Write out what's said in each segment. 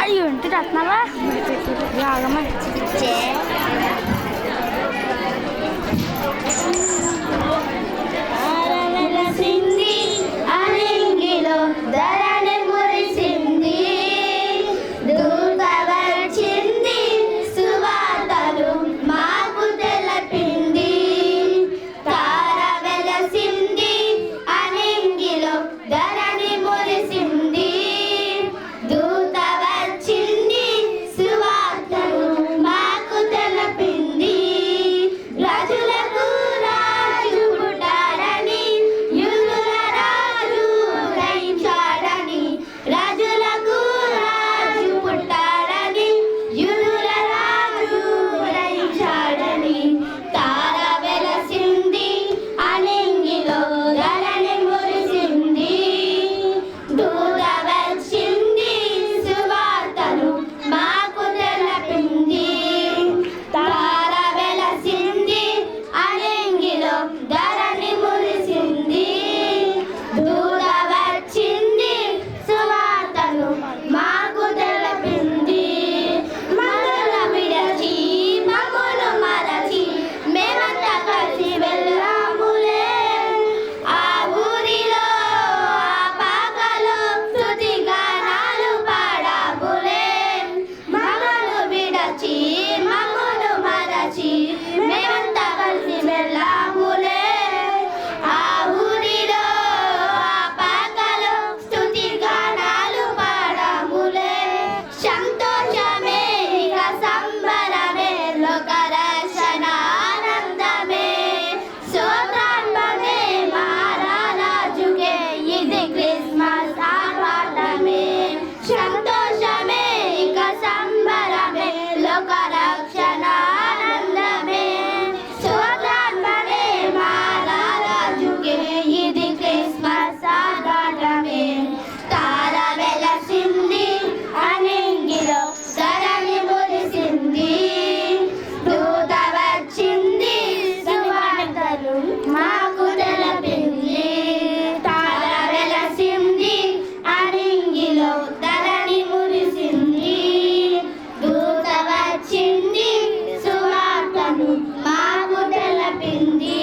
అయ్యి ఉంటే రత్నాలా రాగమ్మ సింది అనింగిలో ధరణి మురిసింది దూత వచ్చింది సువార్తలు మాకు తెలపింది తార వెలసింది అనింగిలో ధరణి మురిసింది దూత వచ్చింది సువార్తలు మాకు తెలపింది రాజులకు రాజు పుట్టాడని యూదుల రాజు ఉదయించాడని రాజులకు రాజు పుట్టాడని యూదుల రాజు ఉదయించాడని తార వెలసింది అనింగిలో ధరణి మురిసింది దూత వచ్చింది సువార్తలు మాకు తెలపింది తార వెలసింది అనింగిలో ధరణి మురిసింది దూత వచ్చింది సువార్తలు మాకు తెలపింది మమ్మల్ని విడచి మమ్మల్ని మరచి మేమంతా కలిసి వెళ్ళాములే ఆ ఊరిలో ఆ పాకలో స్తుతి గానాలు పాడాములే మమ్మల్ని విడచి మమ్మల్ని మరచి మేమంతా కలిసి వెళ్ళాములే ఆ ఊరిలో ఆ పాకలో స్తుతి గానాలు పాడాములే సంతోషమే ఇక సంబరమే లోక రక్షణ ఆనందమే స్తోత్రాత్మమే మహారాజుకే ఇది క్రిస్మస్ ఆహ్వానమే సంతోషమే ఇక సంబరమే లోక రక్షణ ఆనందమే స్తోత్రాత్మమే మహారాజుకే ఇది క్రిస్మస్ ఆహ్వానమే తార వెలసింది అనింగిలో ధరణి మురిసింది దూత వచ్చింది సువార్తలు మాకు తెలపింది తార వెలసింది అనింగిలో ధరణి మురిసింది దూత వచ్చింది సువార్తలు మాకు తెలపింది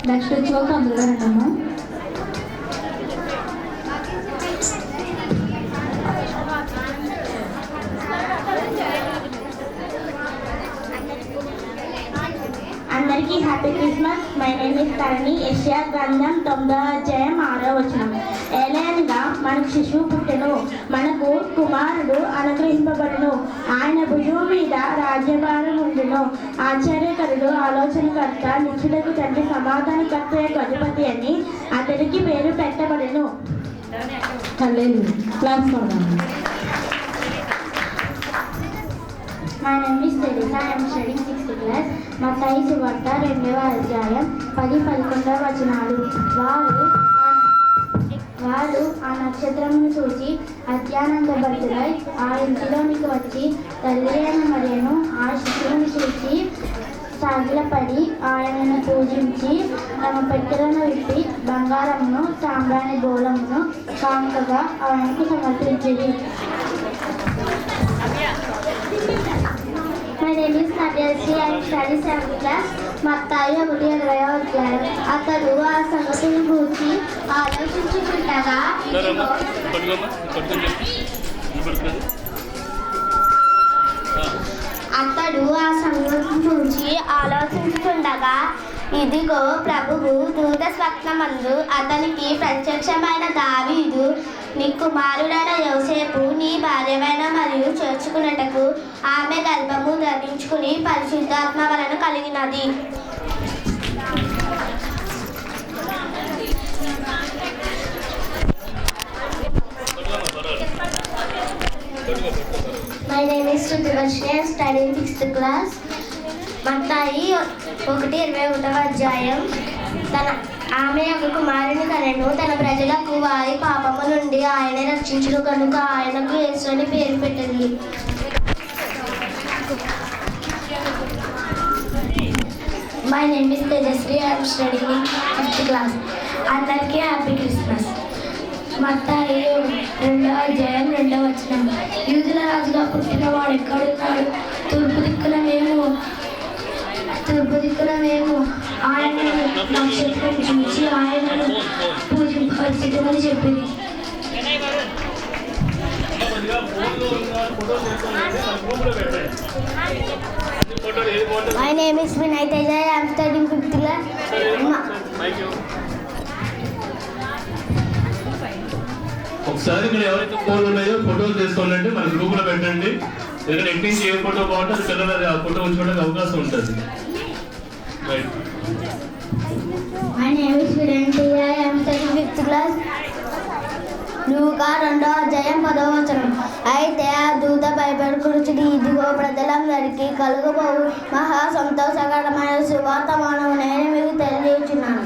నెక్స్ట్ వచ్చి ఒక అందులో అమ్మా అందరికీ happy Christmas. My name is Tharani. యెషయా గ్రంథం 9వ అధ్యాయం 6వ వచనం. ఏలయనగా మనకు శిశువు పుట్టెను, మనకు కుమారుడు అనుగ్రహింపబడును, ఆయన భుజము మీద రాజ్యభారం ఉండును. ఆశ్చర్యకరుడు, ఆలోచనకర్త, నిత్యులకు తండ్రి, సమాధానకర్త యొక్క అధిపతి అని అతనికి పేరు పెట్టబడును. My name is Teresa. I am studying 6th class. మత్తయి సువార్త 2వ అధ్యాయం 10-11 వచనాలు. వారు ఆ నక్షత్రమును చూసి అత్యానందభరితులై ఆ ఇంటిలోనికి వచ్చి తల్లి అయిన మరియను ఆ శిశువును చూసి సాగిలపడి ఆయనను పూజించి తమ పెట్టెలను విప్పి బంగారమును సాంబ్రాణి బోళమును కానుకగా ఆయనకు సమర్పించిరి. My name is Nadyasri. I am studying 7th class. మత్తయి 1:20 అధ్యాయం. అతడు ఆ సంగతిని గూర్చి ఆలోచించుకుండగా ఇదిగో ప్రభువు దూత స్వప్నమందు అతనికి ప్రత్యక్షమైన దావీదు, నీ కుమారుడైన యోసేపు నీ భార్యమైన మరియు చేర్చుకున్నటకు ఆమె గర్భము ధరించుకుని పరిశుద్ధాత్మ వలన కలిగినది. My name is Sudhirashni. I am studying 6th class. మత్తయి 1:21 అధ్యాయం. ఆమె ఒక కుమారుని కనెను, తన ప్రజలకు వారి పాపము నుండి ఆయన రక్షించును కనుక ఆయనకు యేసు అని పేరు పెట్టింది. My name is Tejasri. I am studying in 5th class. అందరికీ హ్యాపీ క్రిస్మస్. మత్తయి 2వ అధ్యాయం 2వ వచనం. యూదుల రాజుగా పుట్టిన వాడు ఎక్కడున్నాడు? తూర్పు దిక్కున మేము ఆయన నక్షత్రం చూసి ఆయనను పూజింపవలసిమని చెప్పింది. My name is Vinay Teja. I am studying 5th class. ఒకసారి ఇక్కడ ఎవరైతే ఫోన్లు ఉన్నాయో ఫోటోలు తీసుకోవాలంటే మన గ్రూపులో పెట్టండి. ఎందుకంటే ఎక్కించి ఏ ఫోటో బాగుంటుంది పిల్లలు ఆ ఫోటో ఉంచుకోవడానికి అవకాశం ఉంటుంది. My name is Vinay Teja. I am studying 5th class. లూకా 2వ అధ్యాయం 10వ వచనం. అయితే ఆ దూత భయపడకూర్చుడి, ఇదిగో ప్రజలందరికీ కలుగబోవు మహా సంతోషకరమైన సువార్తమానము నేను మీకు తెలియజేస్తున్నాను.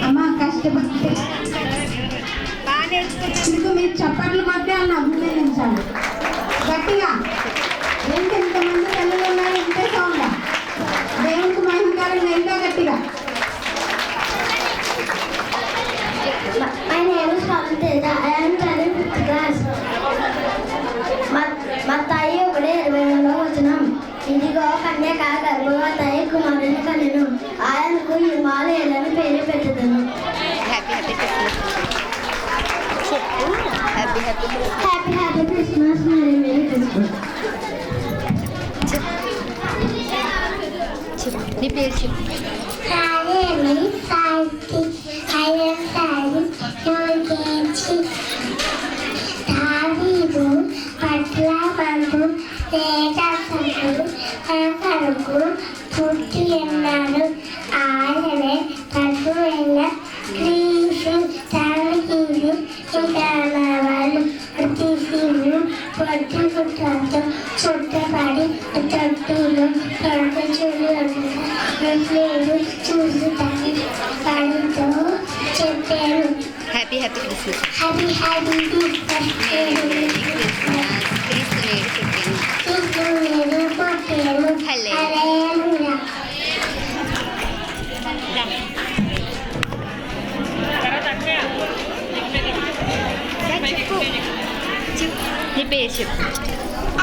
అమ్మ కష్టపడితే మీరు చప్పట్ల మధ్య అభినందించాలి గట్టిగా. ఏంటి ఇంతమంది పిల్లలు ఉన్నారు, ఇంతే సౌండ్. దేవునికి మహిమకరంగా ఇంకా గట్టిగా. My name is Karan Teja. I am studying 5th class. మత్తయి 1:22వ వచనం. ఇదిగో కన్యక గర్భవతి కుమారుని కనెను, ఆయనకు హిమాలయులని పేరు పెట్టుదను. Happy Christmas. Merry Christmas. నీ పేరు చెప్పు. పుట్టి ఉన్నాడు, ఆయనే కడుపుల క్రీస్తు తనకి వాళ్ళు తీసిను పొట్టి పుట్టంతో చుట్టపడి తట్టులు పడుకుచులు లేదు చూసి పడితో చెప్పారు. Happy Christmas. హ్యాపీ పుట్టాను. హల్లెలూయా. నీ పేరు చెప్పు.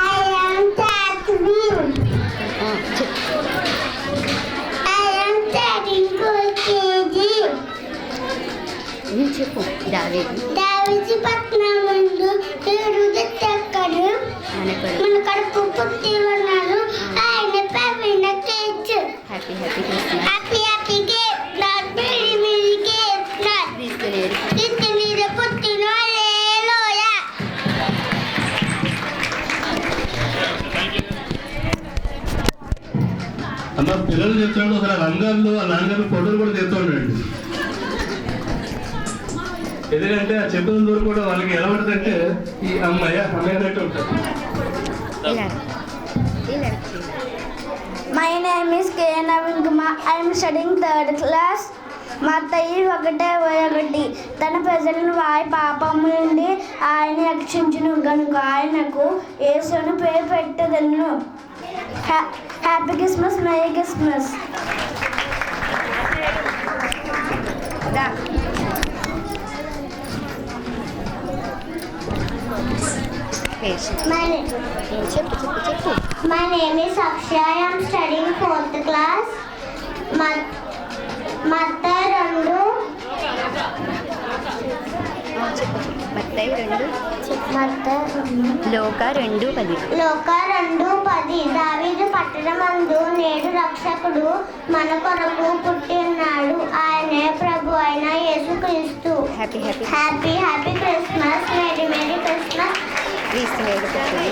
I am Tatwin. I am studying 4th KG. చెప్పు. దావీదు పట్నం ముందు దేవుడు తెక్కడు మన కడుపు పుట్టి ఉన్నాడు, ఆయన పవిన కేచ్. Happy Christmas. Happy cake not merry cake not ఇంత మీద పుట్టిన హల్లెలూయా. అమ్మ పిల్లలు చెప్తున్నాడు, ఒకసారి రంగాల్లో ఆ నాన్నగారు ఫోటోలు కూడా తెస్తుండండి. ఎందుకంటే ఆ చెప్పిన దూరం కూడా వాళ్ళకి ఎలా ఉంటుందంటే ఈ అమ్మాయి అన్నట్టు ఉంటుంది. My name is K. Navin Kumar. I am studying 3rd class. మత్తయి 1:1. తన ప్రజలను వారి పాపము నుండి ఆయన రక్షించును గనుక ఆయనకు యేసును పేరు పెట్టెదను. Happy Christmas. Merry Christmas. చెప్పు. My name is Akshay. I am studying 4th class. మత్తయి 2. లోకా 2:10. దావీదు పట్టణమందు నేడు రక్షకుడు మన కొరకు పుట్టి ఉన్నాడు, ఆయనే ప్రభు అయిన యేసుక్రీస్తు. Happy Christmas. Merry Christmas.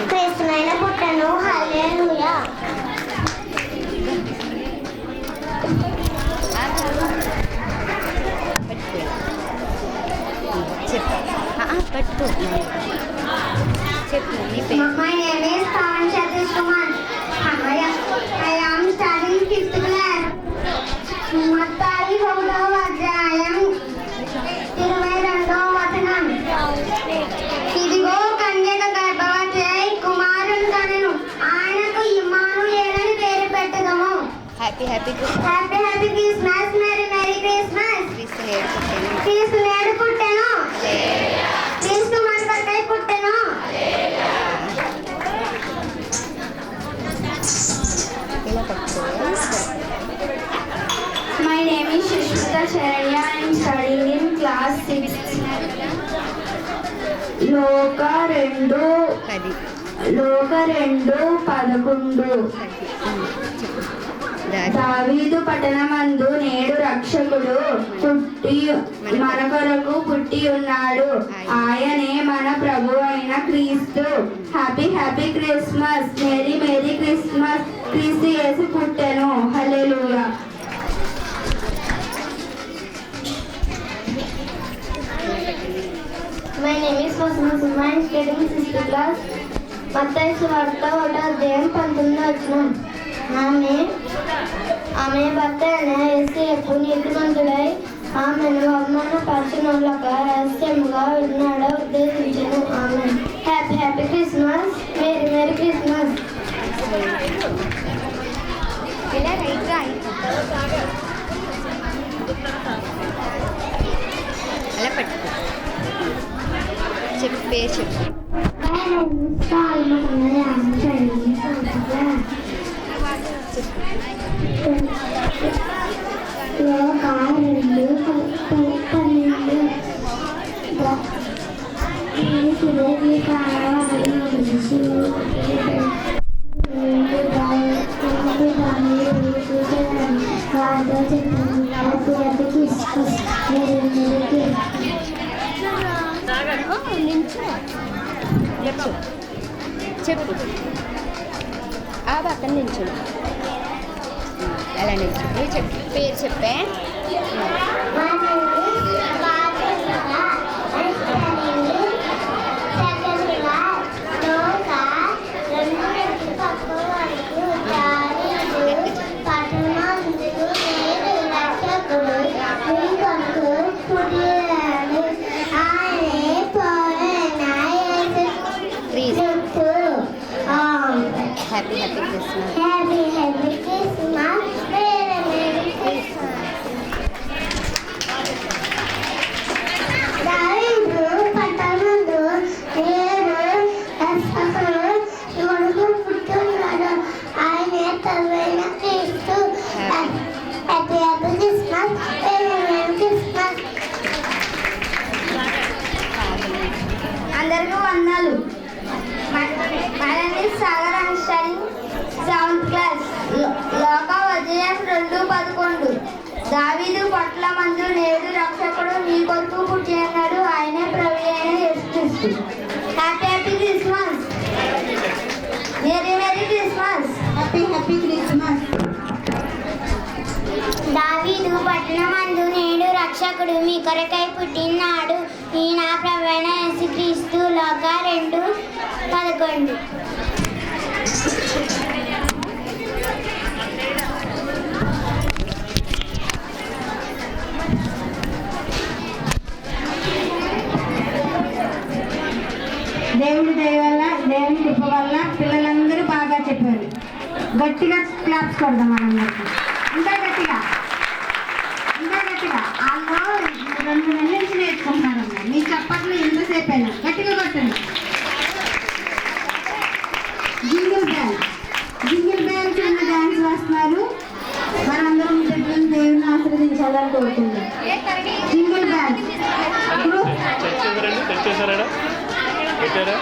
క్రీస్తునైన పుట్టను. హల్లెలూయా. పట్టు. చెప్పు నీ పేరు. My name is Pawan Satish Kumar. I am studying 5th class. మత్తయి 1వ అధ్యాయం 22వ వచనం. ఇదిగో కన్యక గర్భవతి కుమారుని happy happy happy happy Christmas, merry merry Christmas. క్రీస్తు నేడు పుట్టెను, క్రీస్తు మన కొరకై పుట్టెను. ఇలా పట్టుకోవాలి. My name is Shushmita Sharanya. I am studying in class 6th. లోక 2:11. దావీదు పట్టణమందు నేడు రక్షకుడు పుట్టి మన కొరకు పుట్టి ఉన్నాడు. ఆయనే మన ప్రభు అయిన క్రీస్తు. Happy happy Christmas, merry merry Christmas. క్రీస్తు యేసు పుట్టెను. హల్లెలూయా. My name is Fasma Suma. I am studying 6th class. మత్తయి సువార్త 1:19. ఆమె భర్త అయిన యేసు నీతిమంతుడై ఆమెను అవమానపరచునట్లుక రహస్యముగా విన్నాడ ఉద్దేశించెను. ఆమె happy happy Christmas, merry merry Christmas. ఇలా రైట్గా అలా పట్టుకో. చెప్పు పేరు చెప్పు. నించో చెప్పు. ఆ పక్కన నించు. ఎలా నించు. నువ్వు చెప్పు పేరు చెప్పే. Happy happy Christmas. Happy happy Christmas, merry merry Christmas. దావీదు పట్టణమందు నేడు రక్షకుడు కొడుకు పుట్టున్నాడు. ఆయనే ప్రభువైన క్రీస్తు. Happy happy Christmas, merry merry Christmas. అందరికీ వందనాలు. My name is Sagar. I am studying 7th class. లోక 2:11. దావీదు పట్ల మందు నేడు రక్షకుడు నీ కొరకు పుట్టి అన్నాడు. ఆయనే ప్రభు అయిన యేసుక్రీస్తు. Happy happy Christmas, merry merry Christmas. Happy happy Christmas. దావీదు పట్టణమందు నేడు రక్షకుడు మీ కొరకై పుట్టినాడు. ఈయన ప్రభువైన యేసుక్రీస్తు. లోక 2:11. దేవుడి దయ వల్ల, దేవుని కృప వల్ల పిల్లలందరూ బాగా చెప్పారు. గట్టిగా క్లాప్స్ కొడదాం మనందరికి. ఇంకా గట్టిగా వాళ్ళు 2 నెలల నుంచి నేర్చుకుంటున్నారమ్మా. మీ చప్పట్లు ఎంతసేపు అయినా గట్టిగా కొట్టండి. జింగిల్ బెల్ కింద డాన్స్ వేస్తున్నారు. మనందరం బిడ్డలను దేవుని ఆశీర్వదించాలని కోరుకుందాం. జింగిల్ బెల్ గ్రూప్ చేశారా పెట్టారా?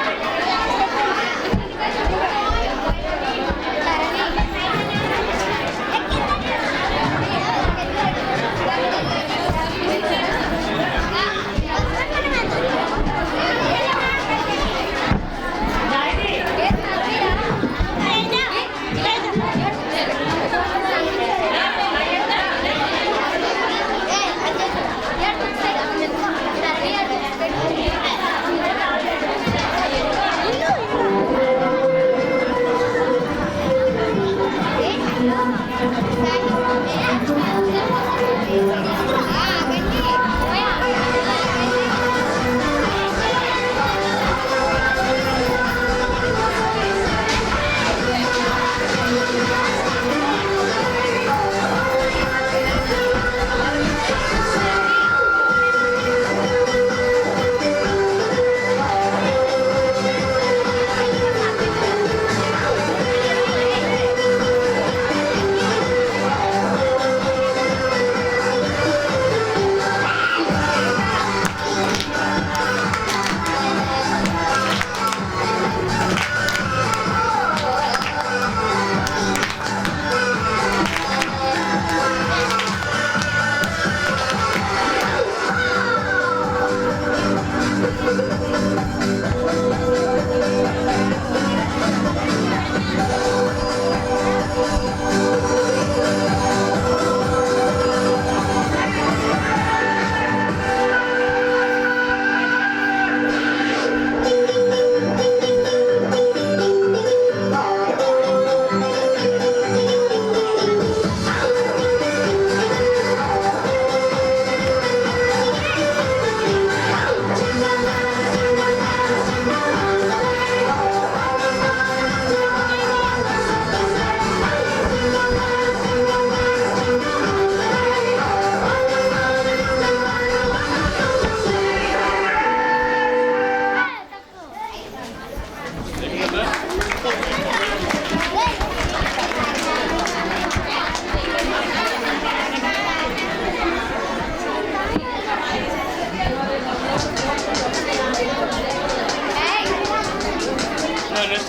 Yeah.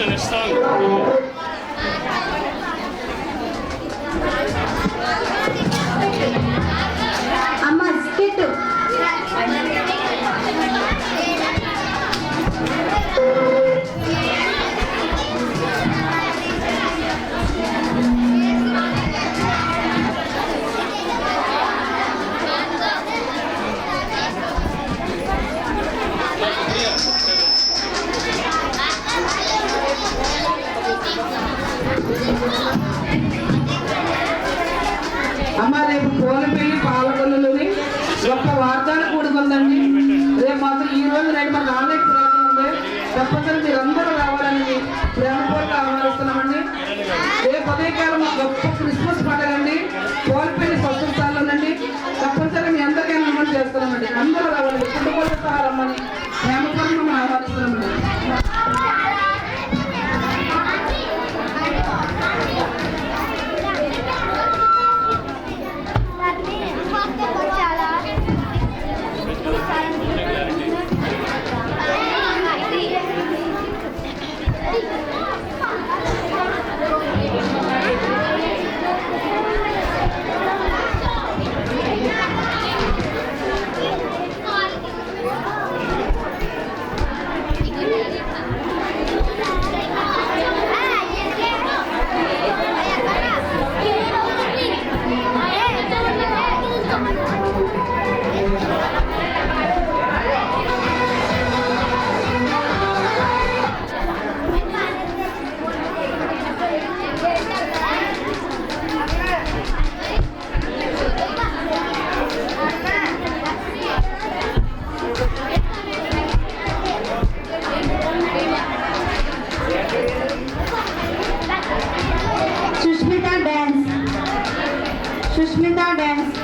Next song. అమ్మ స్కిట్ అమ్మ రేపు పోలపల్లి పాలకొల్లులోని ఒక్క వార్తాలు కూడుకుందండి. రేపు మాత్రం ఈ రోజు రేపు మన ఆన్లైన్ ప్రోగ్రాం ఉంది. తప్పనిసరి మీరు అందరూ రావాలని ప్రేమపూర్వక ఆహ్వానిస్తున్నామండి. రేపు ఉదయకాలం గొప్ప క్రిస్మస్ పండుగ అండి. పోలపల్లి స్వతంత్రాల్లోనండి. తప్పనిసరి మీ అందరికీ అనుమతి చేస్తున్నామండి. అందరూ రావాలండి. కుటుంబాలతో సహా రమ్మని ప్రేమపూర్వక మనం ఆహ్వానిస్తున్నామండి. సుష్మిత డ్యాన్స్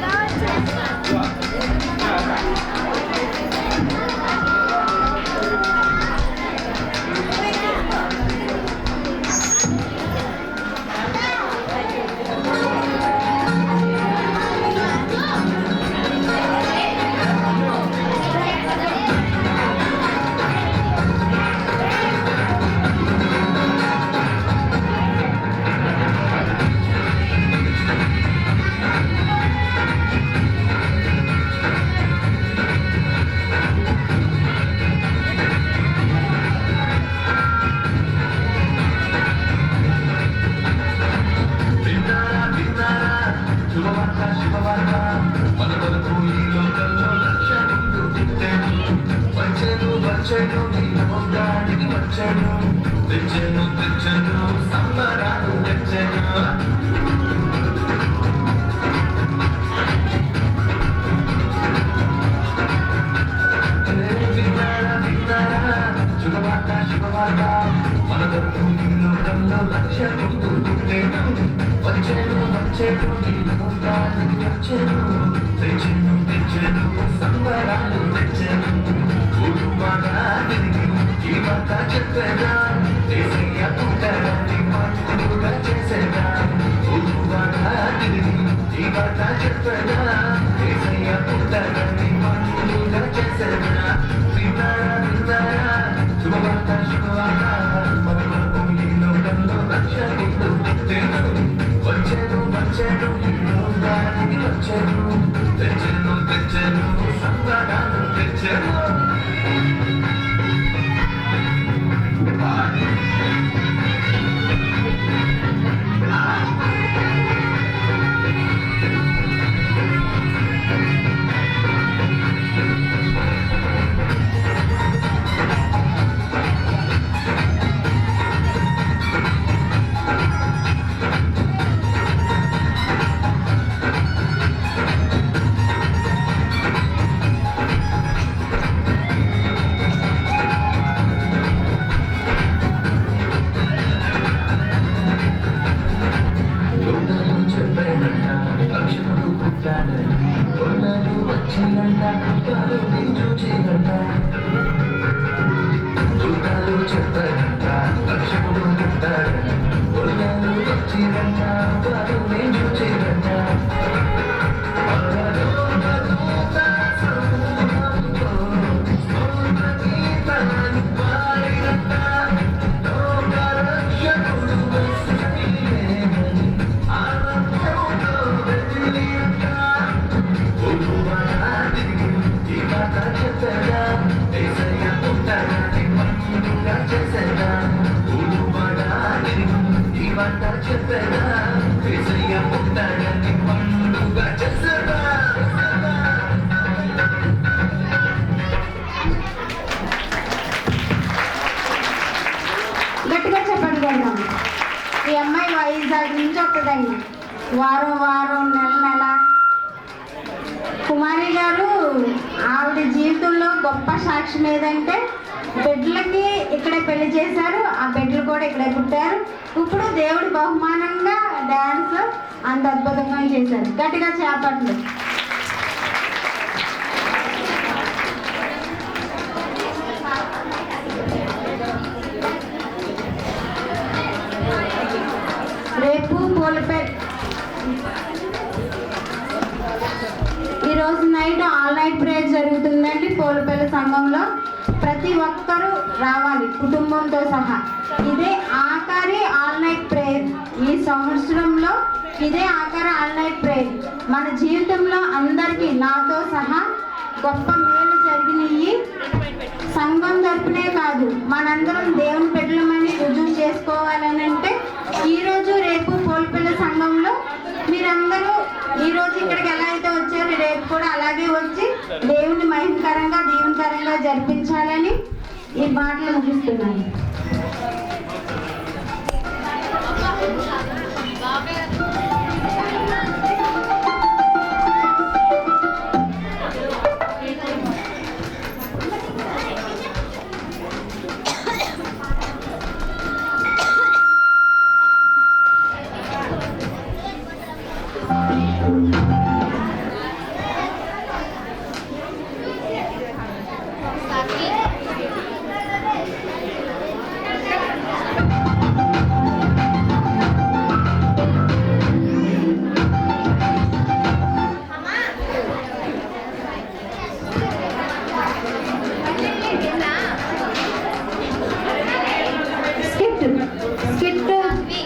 చెప్పంట లక్ష్మణుడు గట్టిగా చెప్పండి కొడదాం. ఈ అమ్మాయి వైజాగ్ నుంచి వస్తుందండి. వారం వారం నెల నెల కుమారి గారు ఆవిడ జీవితంలో గొప్ప సాక్ష్యం ఏదంటే బిడ్డలకి ఇక్కడే పెళ్లి చేశారు, ఆ బిడ్డలు కూడా ఇక్కడే పుట్టారు. ఇప్పుడు దేవుడి బహుమానంగా డ్యాన్స్ అంత అద్భుతంగా చేశారు. గట్టిగా చేపట్లు. రేపు ఈరోజు నైట్ ఆల్ నైట్ ప్రేయర్ జరుగుతుందండి పోలుపల్లి సంఘంలో. ప్రతి ఒక్కరూ రావాలి కుటుంబంతో సహా. ఇదే ఆఖరి ఆల్ నైట్ ప్రేయర్. ఈ సంవత్సరంలో ఇదే ఆఖరి ఆల్ నైట్ ప్రేయర్. మన జీవితంలో అందరికీ నాతో సహా గొప్ప మేలు జరిగినాయి. సంఘం తరపునే కాదు, మనందరం దేవుని బిడ్డలమని రుజువు చేసుకోవాలని అంటే ఈరోజు రేపు పోలుపల్లి సంఘంలో మీరందరూ ఈరోజు ఇక్కడికి ఎలా అయితే వచ్చారో రేపు కూడా అలాగే వచ్చి దేవుని మహిమకరంగా దీవెనకరంగా జరిపించాలని ఈ మాటలు ముగిస్తున్నాను.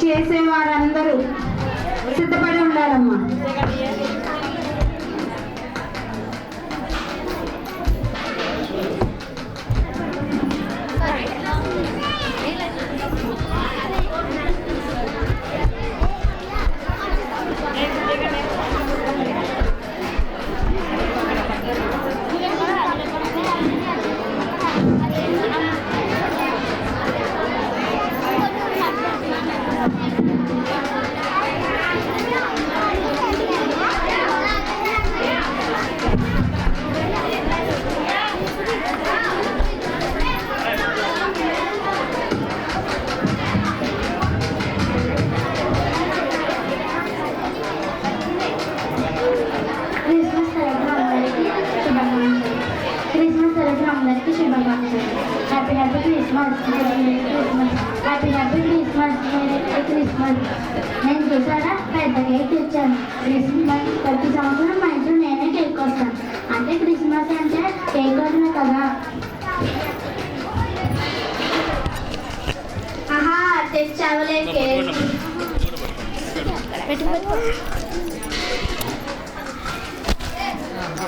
చేసేవారందరూ సిద్ధపడి ఉండాలమ్మా. Happy Christmas, happy Christmas, Christmas. నేను చూసారా పెద్ద కేక్ తెచ్చాను. క్రిస్మస్ ప్రతి సంవత్సరం మా ఇంట్లో నేనే కేక్ వస్తాను. అంటే క్రిస్మస్ అంటే కేక్ వదిలే కదా. ఆహా తెచ్చావులే కేక్.